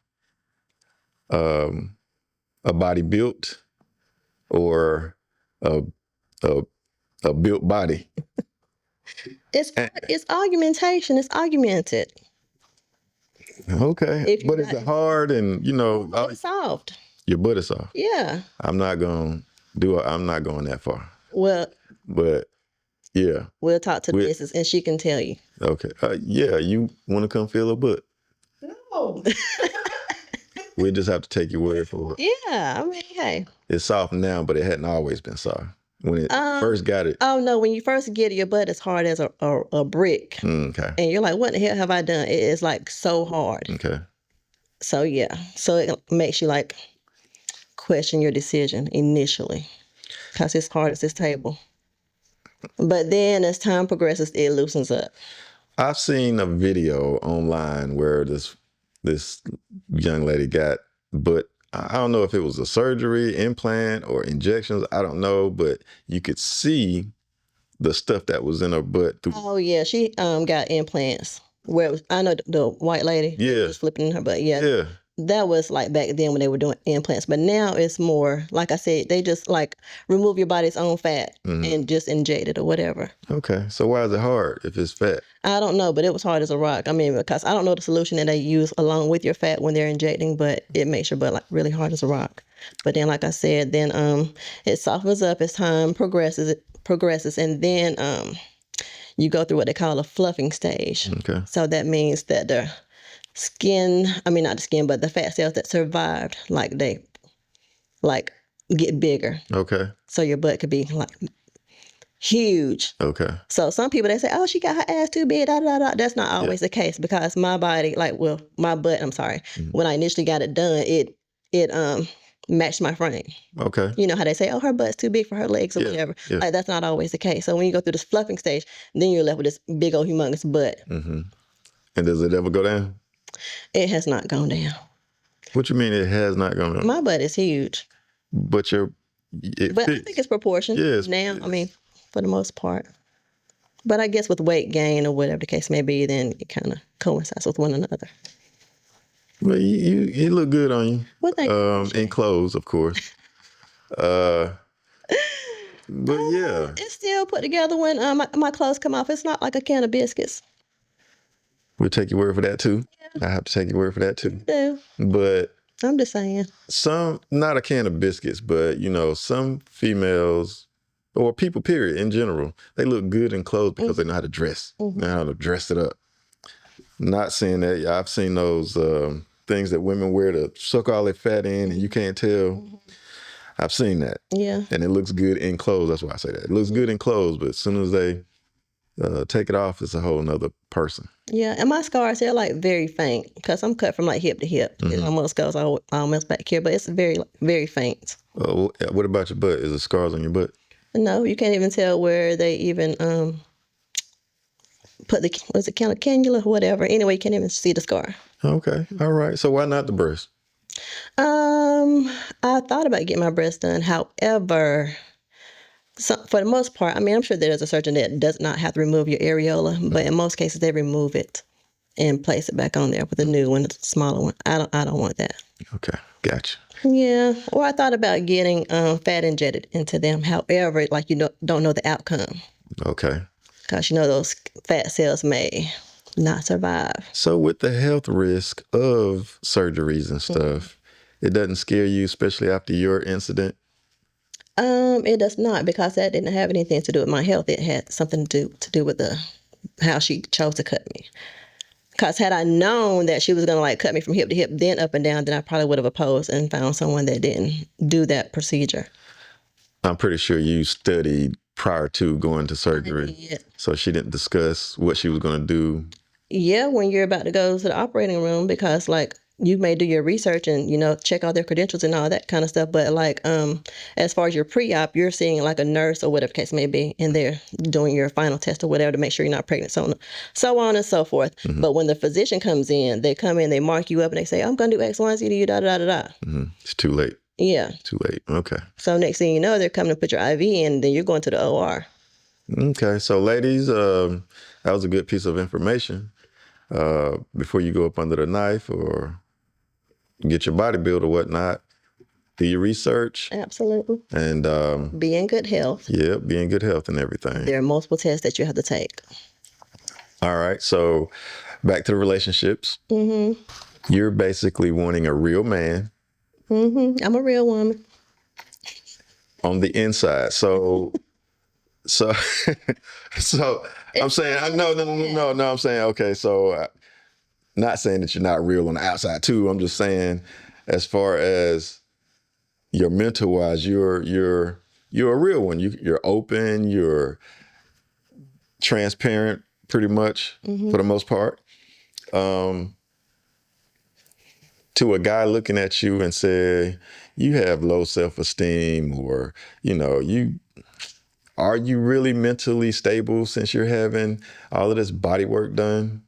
a body built or a built body? It's argumentation. It's argumented. Okay, but is it hard? And It's soft. Your butt is soft. Yeah. I'm not going that far. Well. But yeah. We'll talk to the missus and she can tell you. Okay. Yeah. You want to come feel a butt? No. We just have to take your word for it. Yeah. I mean, hey. It's soft now, but it hadn't always been soft when it first got it. Oh no! When you first get it, your butt is hard as a brick. Okay. And you're like, what the hell have I done? It is like so hard. Okay. So yeah. So it makes you like question your decision initially. because it's hard as this table. But then as time progresses, it loosens up. I've seen a video online where this young lady got, but I don't know if it was a surgery, implant, or injections. I don't know, but you could see the stuff that was in her butt. Oh yeah, she got implants. Where it was, I know the white lady Yeah. was flipping in her butt. Yeah. Yeah. That was like back then when they were doing implants, but now it's more like I said, they just like remove your body's own fat and just inject it or whatever. Okay. So why is it hard if it's fat? I don't know, but it was hard as a rock. I mean, because I don't know the solution that they use along with your fat when they're injecting, but it makes your butt like really hard as a rock. But then, like I said, then it softens up as time progresses, and then you go through what they call a fluffing stage. Okay. So that means that the skin, I mean, not the skin, but the fat cells that survived, they get bigger. Okay. So your butt could be like huge. Okay. So some people, they say, oh, she got her ass too big, da, da, da. That's not always the case, because my body, my butt, I'm sorry, when I initially got it done, it matched my frame. Okay. You know how they say, oh, her butt's too big for her legs or whatever. Yeah. Like, that's not always the case. So when you go through this fluffing stage, then you're left with this big old humongous butt. Mm-hmm. And does it ever go down? It has not gone down. What you mean it has not gone down? My butt is huge. But I think it's proportion now. I mean, for the most part. But I guess with weight gain or whatever the case may be, then it kind of coincides with one another. Well, you look good on you. Well, thank you. In clothes, of course. But yeah. It's still put together when my clothes come off. It's not like a can of biscuits. We'll take your word for that too. Yeah. I have to take your word for that too. You do. But I'm just saying. Not a can of biscuits, but some females or people, period, in general, they look good in clothes because they know how to dress, know how to dress it up. Not saying that. I've seen those things that women wear to suck all their fat in and you can't tell. I've seen that. Yeah. And it looks good in clothes. That's why I say that. It looks good in clothes, but as soon as they take it off, it's a whole nother person. Yeah, and my scars, they're like very faint because I'm cut from like hip to hip. It almost goes almost back here, but it's very, very faint. What about your butt? Is there scars on your butt? No, you can't even tell where they even put the, was it cannula or whatever. Anyway, you can't even see the scar. Okay, all right. So why not the breast? I thought about getting my breast done. However, for the most part, I mean, I'm sure there's a surgeon that does not have to remove your areola, but in most cases they remove it and place it back on there with a new one, a smaller one. I don't want that. Okay, gotcha. Yeah, or I thought about getting fat injected into them. However, like don't know the outcome. Okay. Because those fat cells may not survive. So with the health risk of surgeries and stuff, it doesn't scare you, especially after your incident? It does not, because that didn't have anything to do with my health. It had something to do with how she chose to cut me. Because had I known that she was going to like cut me from hip to hip, then up and down, then I probably would have opposed and found someone that didn't do that procedure. I'm pretty sure you studied prior to going to surgery. So she didn't discuss what she was going to do. Yeah, when you're about to go to the operating room, because like you may do your research and check all their credentials and all that kind of stuff, but like as far as your pre-op, you're seeing like a nurse or whatever the case may be, and they're doing your final test or whatever to make sure you're not pregnant, so on and so forth. But when the physician comes in, they come in, they mark you up, and they say, I'm going to do X, Y, and Z to you, da da da da. It's too late. Yeah. Too late. Okay. So next thing you know, they're coming to put your IV in, and then you're going to the OR. Okay. So ladies, that was a good piece of information. Before you go up under the knife or get your body built or whatnot, do your research. Absolutely. And be in good health. Yeah, be in good health and everything. There are multiple tests that you have to take. All right. So back to the relationships. You're basically wanting a real man. I'm a real woman. On the inside. So I'm saying, no, I'm saying, okay, so not saying that you're not real on the outside too. I'm just saying, as far as your mental wise, you're a real one. You're open, you're transparent pretty much for the most part. To a guy looking at you and say, you have low self-esteem, or are you really mentally stable since you're having all of this body work done?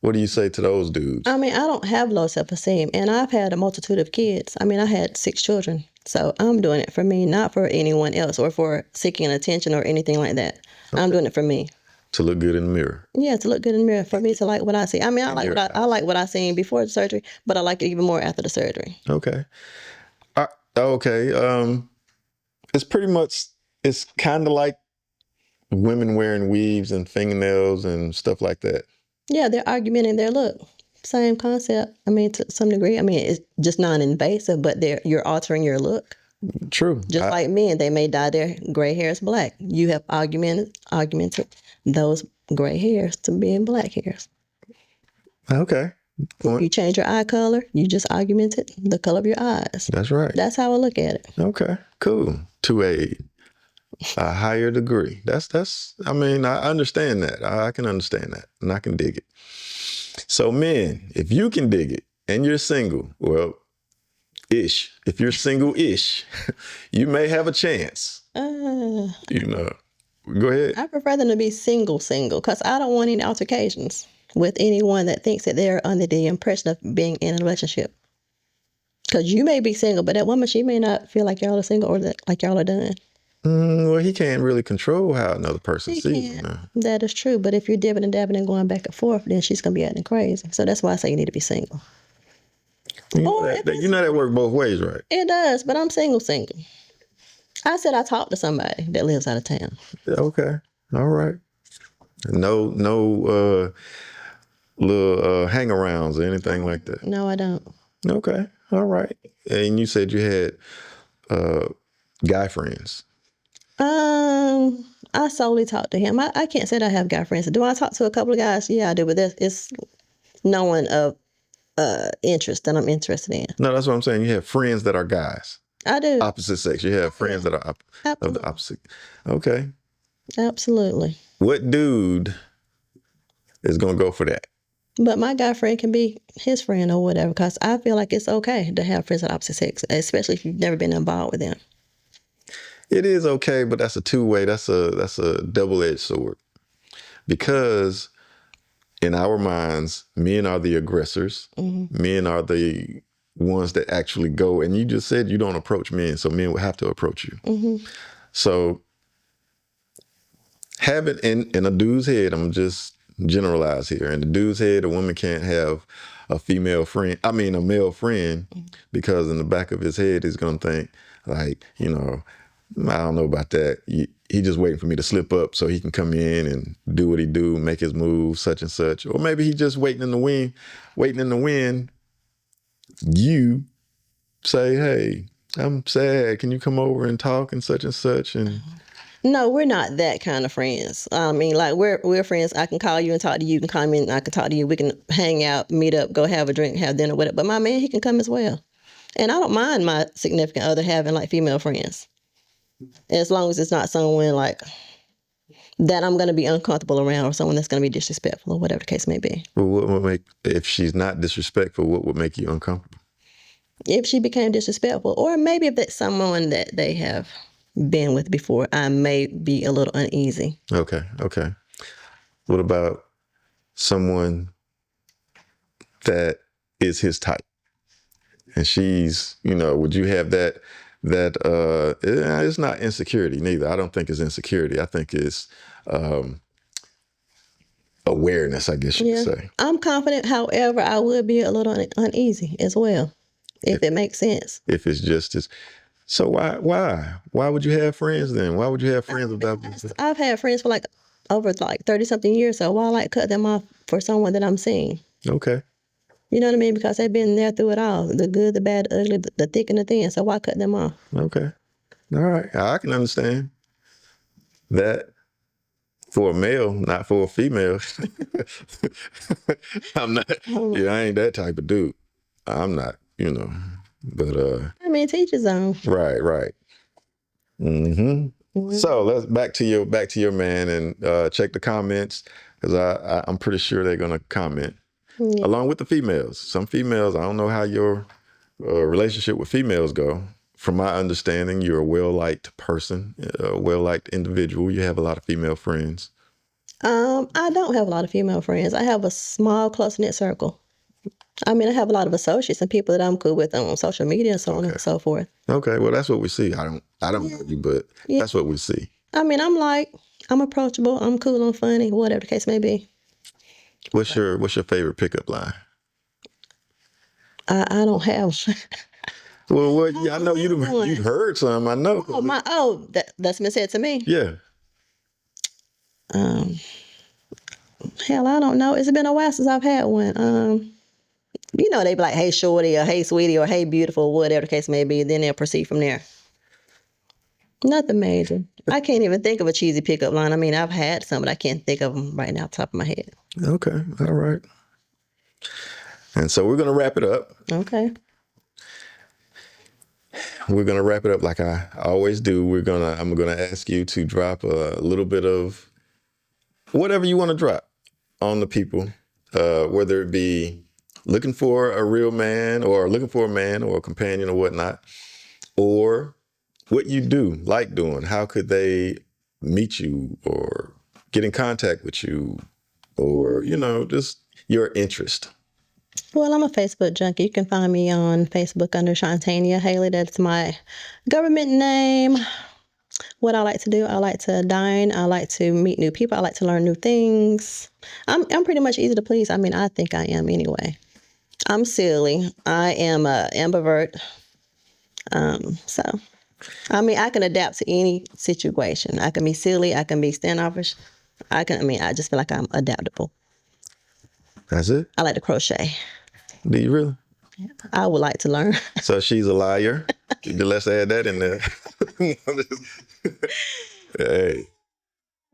What do you say to those dudes? I mean, I don't have low self-esteem, and I've had a multitude of kids. I mean, I had 6 children. So I'm doing it for me, not for anyone else or for seeking attention or anything like that. Okay. I'm doing it for me. To look good in the mirror. Yeah, to look good in the mirror. For me to like what I see. I mean, I like what I seen before the surgery, but I like it even more after the surgery. Okay. Okay. It's kind of like women wearing weaves and fingernails and stuff like that. Yeah, they're argumenting their look. Same concept. I mean, to some degree. I mean, it's just non-invasive, but you're altering your look. True. Just like men, they may dye their gray hairs black. You have augmented those gray hairs to being black hairs. Okay. You change your eye color, you just augmented the color of your eyes. That's right. That's how I look at it. Okay, cool. To a higher degree. I mean, I understand that. I can understand that, and I can dig it. So men, if you can dig it and you're single, well, if you're single-ish, you may have a chance. Go ahead. I prefer them to be single, because I don't want any altercations with anyone that thinks that they're under the impression of being in a relationship. Because you may be single, but that woman, she may not feel like y'all are single or like y'all are done. Well, he can't really control how another person sees him. That is true. But if you're dibbing and dabbing and going back and forth, then she's going to be acting crazy. So that's why I say you need to be single. You know that works both ways, right? It does, but I'm single. I said I talked to somebody that lives out of town. Okay. All right. No little hang-arounds or anything like that? No, I don't. Okay. All right. And you said you had guy friends. I solely talk to him. I can't say that I have guy friends. Do I talk to a couple of guys? Yeah, I do, but it's no one of interest that I'm interested in. No, that's what I'm saying. You have friends that are guys. I do. Opposite sex. You have friends that are of the opposite. Okay. Absolutely. What dude is going to go for that? But my guy friend can be his friend or whatever, because I feel like it's okay to have friends of opposite sex, especially if you've never been involved with them. It is okay, but that's a two-way. That's a double-edged sword. Because in our minds, men are the aggressors. Mm-hmm. Men are the ones that actually go. And you just said you don't approach men, so men would have to approach you. Mm-hmm. So having in a dude's head, I'm just generalize here. In the dude's head, a woman can't have a male friend, because in the back of his head, he's going to think like, I don't know about that. He just waiting for me to slip up so he can come in and do what he do, make his move, such and such. Or maybe he just waiting in the wind. You say, hey, I'm sad. Can you come over and talk and such and such? And no, we're not that kind of friends. I mean, like we're friends. I can call you and talk to you. You can come in. I can talk to you. We can hang out, meet up, go have a drink, have dinner, whatever. But my man, he can come as well. And I don't mind my significant other having like female friends, as long as it's not someone like that I'm going to be uncomfortable around, or someone that's going to be disrespectful, or whatever the case may be. Well, what would if she's not disrespectful, what would make you uncomfortable? If she became disrespectful, or maybe if it's someone that they have been with before, I may be a little uneasy. Okay. What about someone that is his type, and she's, would you have that? It's not insecurity neither. I don't think it's insecurity. I think it's awareness, I guess you could say. I'm confident. However, I would be a little uneasy as well, if it makes sense. If it's just as... So why would you have friends then? Why would you have friends without... I've had friends for over 30-something years, so why cut them off for someone that I'm seeing? Okay. You know what I mean? Because they've been there through it all, the good, the bad, the ugly, the thick and the thin. So why cut them off? Okay. All right. I can understand that for a male, not for a female. I'm not. Yeah, I ain't that type of dude. I'm not, but I mean, teach his own. Right. Mm-hmm. So let's back to your man and check the comments, because I'm pretty sure they're gonna comment along with the females. Some females, I don't know how your relationship with females go, from my understanding, you're a well-liked person, a well-liked individual. You have a lot of female friends. I don't have a lot of female friends. I have a small, close-knit circle. I mean, I have a lot of associates and people that I'm cool with on social media and so on and so forth. Okay, well, that's what we see. I don't know you, but that's what we see. I mean, I'm approachable. I'm cool. I'm funny. Whatever the case may be. What's your favorite pickup line? I don't have. Well, what? Yeah, I know you've heard some. I know. That's been said to me. Yeah. Hell, I don't know. It's been a while since I've had one. They be like, "Hey, shorty," or "Hey, sweetie," or "Hey, beautiful," whatever the case may be. Then they'll proceed from there. Nothing major. I can't even think of a cheesy pickup line. I mean, I've had some, but I can't think of them right now off the top of my head. Okay. All right. And so we're gonna wrap it up. Okay. We're gonna wrap it up like I always do. I'm gonna ask you to drop a little bit of whatever you want to drop on the people, whether it be looking for a real man or looking for a man or a companion or whatnot, or what you do, like doing. How could they meet you or get in contact with you, or just your interest? Well, I'm a Facebook junkie. You can find me on Facebook under Shontania Haley. That's my government name. What I like to do, I like to dine. I like to meet new people. I like to learn new things. I'm pretty much easy to please. I mean, I think I am anyway. I'm silly. I am a ambivert. So, I mean, I can adapt to any situation. I can be silly. I can be standoffish. I just feel like I'm adaptable. That's it? I like to crochet. Do you really? I would like to learn. So she's a liar. Let's add that in there. Hey.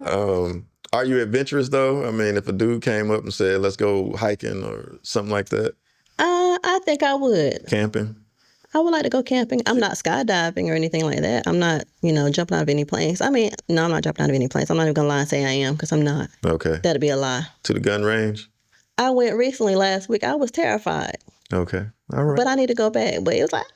Are you adventurous though? I mean, if a dude came up and said, "Let's go hiking" or something like that. I think I would. Camping? I would like to go camping. I'm not skydiving or anything like that. I'm not, jumping out of any planes. I mean, no, I'm not jumping out of any planes. I'm not even going to lie and say I am, because I'm not. Okay. That'd be a lie. To the gun range? I went recently last week. I was terrified. Okay. All right. But I need to go back. But it was like,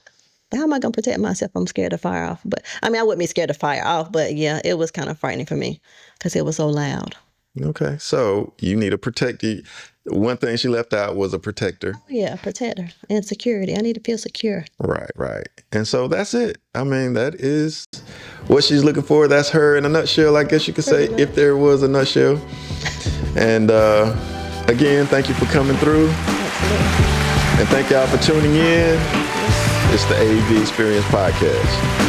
how am I going to protect myself? I'm scared to fire off. But I mean, I wouldn't be scared to fire off, but yeah, it was kind of frightening for me because it was so loud. Okay. So you need a protector. One thing she left out was a protector. Oh, yeah, a protector and security. I need to feel secure. Right. And so that's it. I mean, that is what she's looking for. That's her in a nutshell, I guess you could say, if there was a nutshell. And again, thank you for coming through. Absolutely. And thank y'all for tuning in. It's the AV Experience Podcast.